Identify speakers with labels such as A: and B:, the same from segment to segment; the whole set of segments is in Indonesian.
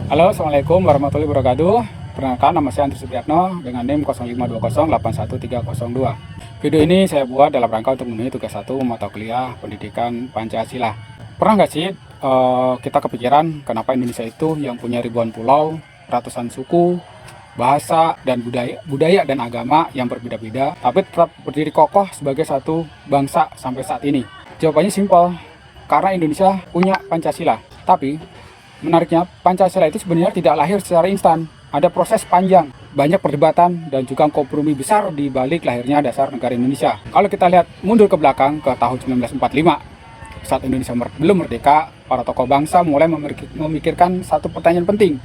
A: Halo, Assalamualaikum warahmatullahi wabarakatuh. Perkenalkan, nama saya Andri Supriyatno dengan NIM 0520811302. Video ini saya buat dalam rangka untuk memenuhi tugas 1 mata kuliah pendidikan Pancasila. Pernah nggak sih kita kepikiran kenapa Indonesia itu yang punya ribuan pulau, ratusan suku, bahasa, dan budaya dan agama yang berbeda-beda, tapi tetap berdiri kokoh sebagai satu bangsa sampai saat ini? Jawabannya simpel, karena Indonesia punya Pancasila. Tapi menariknya, Pancasila itu sebenarnya tidak lahir secara instan. Ada proses panjang, banyak perdebatan, dan juga kompromi besar di balik lahirnya dasar negara Indonesia. Kalau kita lihat mundur ke belakang ke tahun 1945, saat Indonesia belum merdeka, para tokoh bangsa mulai memikirkan satu pertanyaan penting.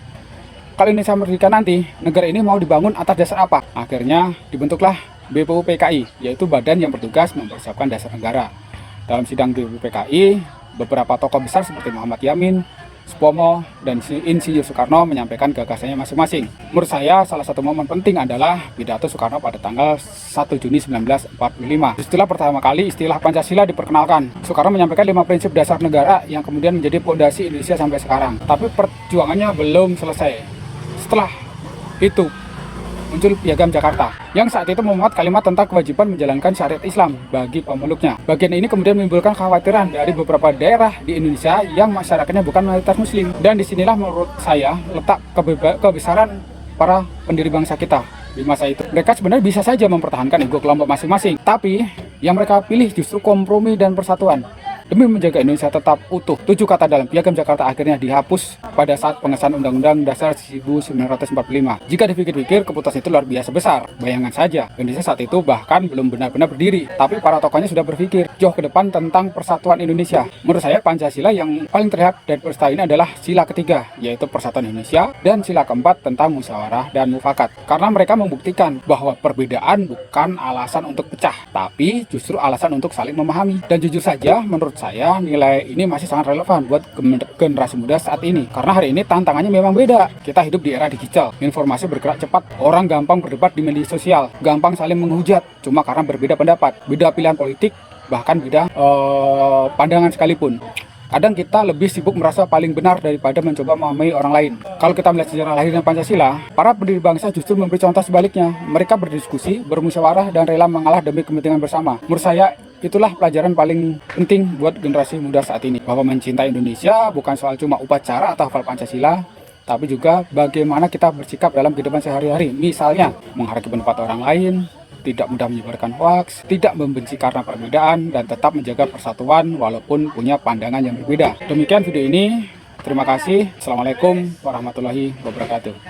A: Kalau Indonesia merdeka nanti, negara ini mau dibangun atas dasar apa? Akhirnya dibentuklah BPUPKI, yaitu badan yang bertugas mempersiapkan dasar negara. Dalam sidang BPUPKI, beberapa tokoh besar seperti Muhammad Yamin, Supomo, dan Insinyur Soekarno menyampaikan gagasannya masing-masing. Menurut saya, salah satu momen penting adalah pidato Soekarno pada tanggal 1 Juni 1945. Setelah pertama kali istilah Pancasila diperkenalkan, Soekarno menyampaikan 5 prinsip dasar negara yang kemudian menjadi fondasi Indonesia sampai sekarang. Tapi perjuangannya belum selesai. Setelah itu, muncul Piagam Jakarta yang saat itu memuat kalimat tentang kewajiban menjalankan syariat Islam bagi pemeluknya. Bagian ini kemudian menimbulkan kekhawatiran dari beberapa daerah di Indonesia yang masyarakatnya bukan mayoritas muslim. Dan disinilah menurut saya letak kebesaran para pendiri bangsa kita di masa itu. Mereka sebenarnya bisa saja mempertahankan ego kelompok masing-masing, tapi yang mereka pilih justru kompromi dan persatuan. Demi menjaga Indonesia tetap utuh, 7 kata dalam Piagam Jakarta akhirnya dihapus pada saat pengesahan Undang-Undang Dasar 1945. Jika dipikir-pikir, keputusan itu luar biasa besar. Bayangkan saja, Indonesia saat itu bahkan belum benar-benar berdiri, tapi para tokohnya sudah berpikir jauh ke depan tentang persatuan Indonesia. Menurut saya, Pancasila yang paling terlihat dari peristiwa ini adalah sila ketiga, yaitu persatuan Indonesia, dan sila keempat tentang musyawarah dan mufakat. Karena mereka membuktikan bahwa perbedaan bukan alasan untuk pecah, tapi justru alasan untuk saling memahami. Dan jujur saja, menurut saya nilai ini masih sangat relevan buat generasi muda saat ini, karena hari ini tantangannya memang beda. Kita hidup di era digital, informasi bergerak cepat, orang gampang berdebat di media sosial, gampang saling menghujat cuma karena berbeda pendapat, beda pilihan politik, bahkan beda pandangan sekalipun. Kadang kita lebih sibuk merasa paling benar daripada mencoba memahami orang lain. Kalau kita melihat sejarah lahirnya Pancasila, para pendiri bangsa justru memberi contoh sebaliknya. Mereka berdiskusi, bermusyawarah, dan rela mengalah demi kepentingan bersama. Menurut saya, itulah pelajaran paling penting buat generasi muda saat ini. Bahwa mencintai Indonesia bukan soal cuma upacara atau hafal Pancasila, tapi juga bagaimana kita bersikap dalam kehidupan sehari-hari. Misalnya, menghargai pendapat orang lain, tidak mudah menyebarkan hoaks, tidak membenci karena perbedaan, dan tetap menjaga persatuan walaupun punya pandangan yang berbeda. Demikian video ini. Terima kasih. Assalamualaikum warahmatullahi wabarakatuh.